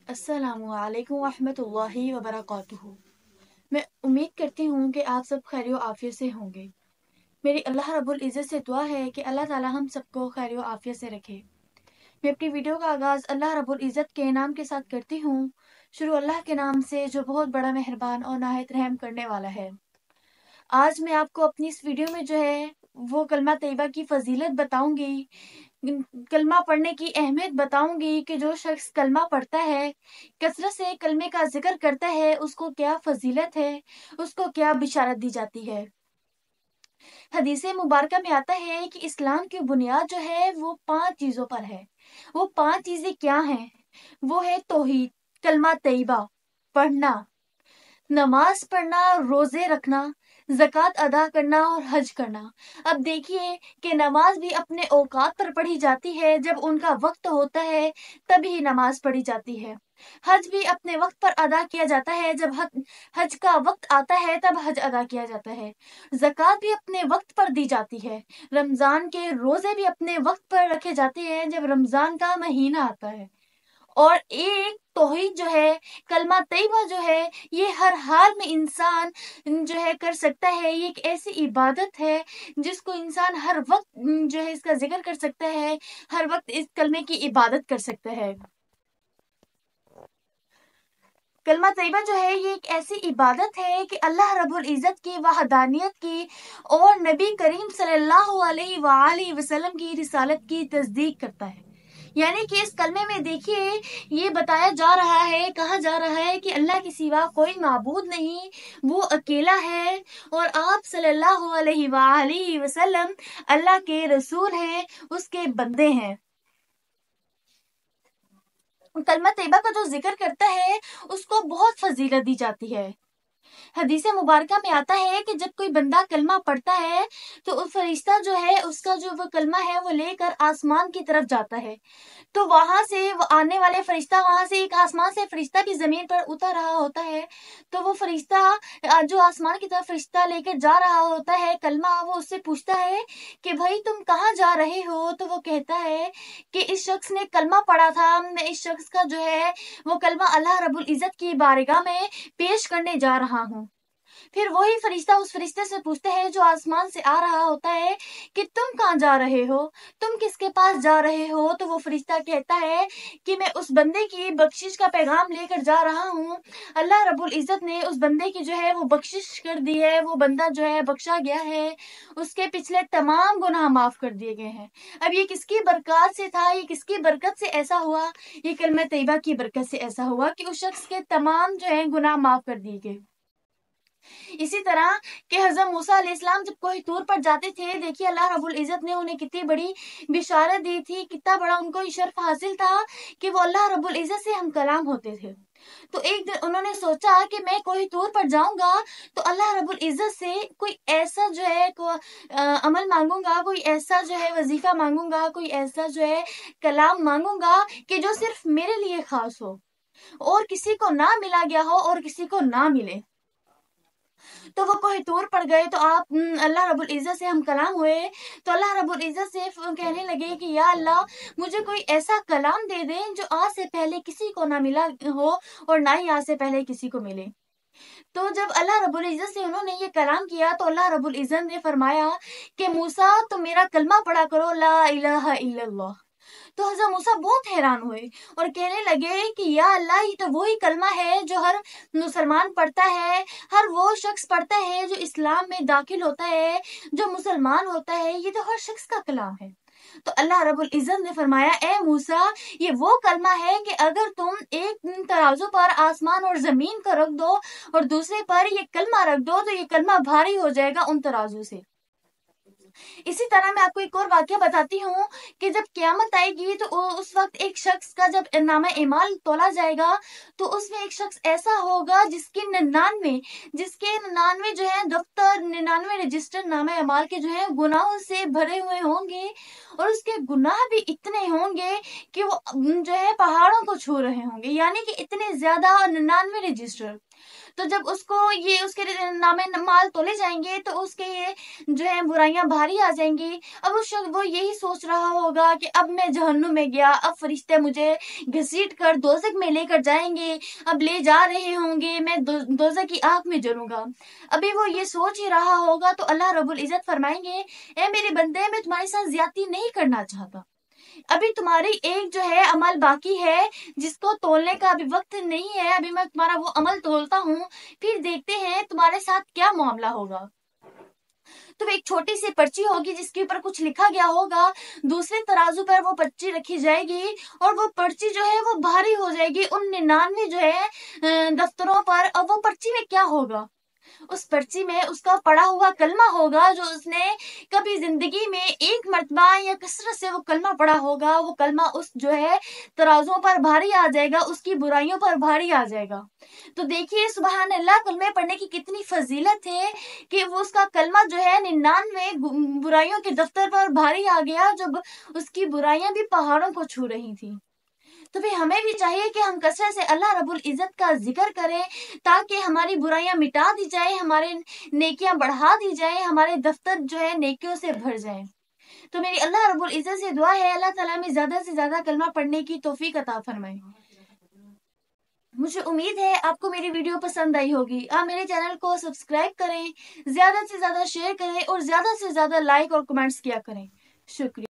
अस्सलामुअलैकुम वरहमतुल्लाहि वबरकातुहू। मैं उम्मीद करती हूँ कि आप सब खैर आफियत से होंगे। मेरी अल्लाह रब्बुल इज़्ज़त से दुआ है कि अल्लाह ताला हम सबको खैर आफियत से रखे। मैं अपनी वीडियो का आगाज़ अल्लाह रब्बुल इज़्ज़त के नाम के साथ करती हूँ। शुरू अल्लाह के नाम से जो बहुत बड़ा मेहरबान और नाहित रहम करने वाला है। आज मैं आपको अपनी इस वीडियो में जो है वो कलमा तैयबा की फ़जीलत बताऊँगी। कलमा पढ़ने की अहमियत बताऊँगी कि जो शख्स कलमा पढ़ता है, कसरत से कलमे का ज़िक्र करता है, उसको क्या फ़जीलत है, उसको क्या बिशारत दी जाती है। हदीस मुबारका में आता है कि इस्लाम की बुनियाद जो है वो 5 चीज़ों पर है। वो 5 चीज़ें क्या हैं? वो है तौहीद, कलमा तैयबा, पढ़ना, नमाज पढ़ना, रोजे रखना, ज़कात अदा करना और हज करना। अब देखिए कि नमाज भी अपने औकात पर पढ़ी जाती है, जब उनका वक्त होता है तभी नमाज पढ़ी जाती है। हज भी अपने वक्त पर अदा किया जाता है, जब हज का वक्त आता है तब हज अदा किया जाता है। ज़कात भी अपने वक्त पर दी जाती है। रमज़ान के रोजे भी अपने वक्त पर रखे जाते हैं, जब रमज़ान का महीना आता है। और एक तौहीद जो है, कलमा तैयबा जो है, ये हर हाल में इंसान जो है कर सकता है। ये एक ऐसी इबादत है जिसको इंसान हर वक्त जो है इसका जिक्र कर सकता है, हर वक्त इस कलमे की इबादत कर सकता है। कलमा तैयबा जो है ये एक ऐसी इबादत है कि अल्लाह रब्बुल इज़्ज़त की वहदानियत की और नबी करीम सल्लल्लाहु अलैहि वसल्लम की रिसालत की तस्दीक करता है। यानी कि इस कलमे में देखिए ये बताया जा रहा है, कहा जा रहा है कि अल्लाह के सिवा कोई माबूद नहीं, वो अकेला है और आप सल्लल्लाहु अलैहि वसल्लम अल्लाह के रसूल हैं, उसके बंदे हैं। कलमा तैयबा का जो जिक्र करता है उसको बहुत फजीलत दी जाती है। हदीस मुबारका में आता है कि जब कोई बंदा कलमा पढ़ता है तो उस फरिश्ता जो है उसका जो वो कलमा है वो लेकर आसमान की तरफ जाता है। तो वहां से वो आने वाले फरिश्ता, वहां से एक आसमान से फरिश्ता भी जमीन पर उतर रहा होता है। तो वो फरिश्ता जो आसमान की तरफ फरिश्ता लेकर जा रहा होता है कलमा, वो उससे पूछता है कि भाई तुम कहाँ जा रहे हो। तो वो कहता है कि इस शख्स ने कलमा पढ़ा था, मैं इस शख्स का जो है वो कलमा अल्लाह रब्बुल इज़्ज़त की बारगाह में पेश करने जा रहा हूँ। फिर वही फरिश्ता उस फरिश्ते से पूछता है जो आसमान से आ रहा होता है कि तुम कहाँ जा रहे हो, तुम किसके पास जा रहे हो। तो वो फरिश्ता कहता है कि मैं उस बंदे की बख्शिश का पैगाम लेकर जा रहा हूँ। अल्लाह रब्बुल इज़्ज़त ने उस बंदे की जो है वो बख्शिश कर दी है, वो बंदा जो है बख्शा गया है, उसके पिछले तमाम गुनाह माफ कर दिए गए हैं। अब ये किसकी बरकत से था, ये किसकी बरकत से ऐसा हुआ? ये कलमा तैयबा की बरकत से ऐसा हुआ कि उस शख्स के तमाम जो है गुनाह माफ कर दिए गए। इसी तरह कि हज़रत मूसा अलैहिस्सलाम जब कोई तूर पर जाते थे, देखिए अल्लाह रब्बुल इज़्ज़त ने उन्हें कितनी बड़ी बिशारत दी थी, कितना बड़ा उनको शर्फ हासिल था कि वो अल्लाह रब्बुल इज़्ज़त से हम कलाम होते थे। तो एक दिन उन्होंने सोचा कि मैं कोई तूर पर जाऊंगा तो अल्लाह रब्बुल इज़्ज़त से कोई ऐसा जो है अमल मांगूंगा, कोई ऐसा जो है वजीफा मांगूंगा, कोई ऐसा जो है कलाम मांगूंगा कि जो सिर्फ मेरे लिए खास हो और किसी को ना मिला गया हो और किसी को ना मिले। तो वो कोई तूर पर गए तो आप अल्लाह रब्बुल इज़्ज़त से हम कलाम हुए। तो अल्लाह रब्बुल इज़्ज़त से कहने लगे कि या अल्लाह मुझे कोई ऐसा कलाम दे दें जो आज से पहले किसी को ना मिला हो और ना ही आज से पहले किसी को मिले। तो जब अल्लाह रब्बुल इज़्ज़त से उन्होंने ये कलाम किया तो अल्लाह रब्बुल इज़्ज़त ने फरमाया कि मूसा तुम मेरा कलमा पढ़ा करो, ला इलाहा इल्लल्लाह। तो हज़रत मूसा बहुत हैरान हुए और कहने लगे कि या अल्लाह ये तो वही कलमा है जो हर मुसलमान पढ़ता है, हर वो शख्स पढ़ता है जो इस्लाम में दाखिल होता है, जो मुसलमान होता है, ये तो हर शख्स का कलाम है। तो अल्लाह रब्बुल इज़्ज़त ने फरमाया ए मूसा ये वो कलमा है कि अगर तुम एक तराजू पर आसमान और जमीन को रख दो और दूसरे पर ये कलमा रख दो तो ये कलमा भारी हो जाएगा उन तराजू से। इसी तरह मैं आपको एक और वाकया बताती हूँ कि जब क़यामत आएगी तो उस वक्त एक शख्स का जब नामा एमाल तोला जाएगा तो उसमें एक शख्स ऐसा होगा जिसके 99 जो है दफ्तर, 99 रजिस्टर नामा एमाल के जो है गुनाहों से भरे हुए होंगे और उसके गुनाह भी इतने होंगे कि वो जो है पहाड़ों को छू रहे होंगे, यानी कि इतने ज्यादा 99 रजिस्टर। تو جب اس کو یہ اس کے نام مال تولے جائیں گے تو اس کے یہ جو ہے برائیاں بھاری آ جائیں گی. اب اس شخص وہ یہی سوچ رہا ہوگا کہ اب میں جہنم میں گیا, اب فرشتے مجھے گھسیٹ کر دوزخ میں لے کر جائیں گے, اب لے جا رہے ہوں گے, میں دوزخ کی آگ میں جلوں گا. ابھی وہ یہ سوچ ہی رہا ہوگا تو اللہ رب العزت فرمائیں گے, اے میرے بندے, میں تمہارے ساتھ زیادتی نہیں کرنا چاہتا. ابھی تمہاری ایک جو ہے عمل باقی ہے جس کو تولنے کا ابھی وقت نہیں ہے. ابھی میں تمہارا وہ عمل تولتا ہوں, پھر دیکھتے ہیں تمہارے ساتھ کیا معاملہ ہوگا. تو ایک چھوٹی سی پرچی ہوگی جس کے اوپر کچھ لکھا گیا ہوگا, دوسرے ترازو پر وہ پرچی رکھی جائے گی اور وہ پرچی جو ہے وہ بھاری ہو جائے گی ان 99 جو ہے دفتروں پر. اور وہ پرچی میں کیا ہوگا؟ اس پرچی میں اس کا پڑھا ہوا کلمہ ہوگا جو اس نے کبھی زندگی میں ایک مرتبہ یا کثرت سے وہ کلمہ پڑھا ہوگا. وہ کلمہ اس جو ہے ترازوں پر بھاری آ جائے گا, اس کی برائیوں پر بھاری آ جائے گا. تو دیکھیے سبحان اللہ, کلمے پڑھنے کی کتنی فضیلت ہے کہ وہ اس کا کلمہ جو ہے 99 برائیوں کے دفتر پر بھاری آ گیا جب اس کی برائیاں بھی پہاڑوں کو چھو رہی تھی. تو پھر ہمیں بھی چاہیے کہ ہم کثرت سے اللہ رب العزت کا ذکر کریں تاکہ ہماری برائیاں مٹا دی جائیں, ہمارے نیکیاں بڑھا دی جائیں, ہمارے دفتر جو ہے نیکیوں سے بھر جائیں. تو میری اللہ رب العزت سے دعا ہے اللہ تعالیٰ میں زیادہ سے زیادہ کلمہ پڑھنے کی توفیق عطا فرمائے. مجھے امید ہے آپ کو میری ویڈیو پسند آئی ہوگی. آپ میرے چینل کو سبسکرائب کریں, زیادہ سے زیادہ شیئر کریں اور زیادہ سے زیادہ لائک اور کمنٹس کیا کریں. شکریہ.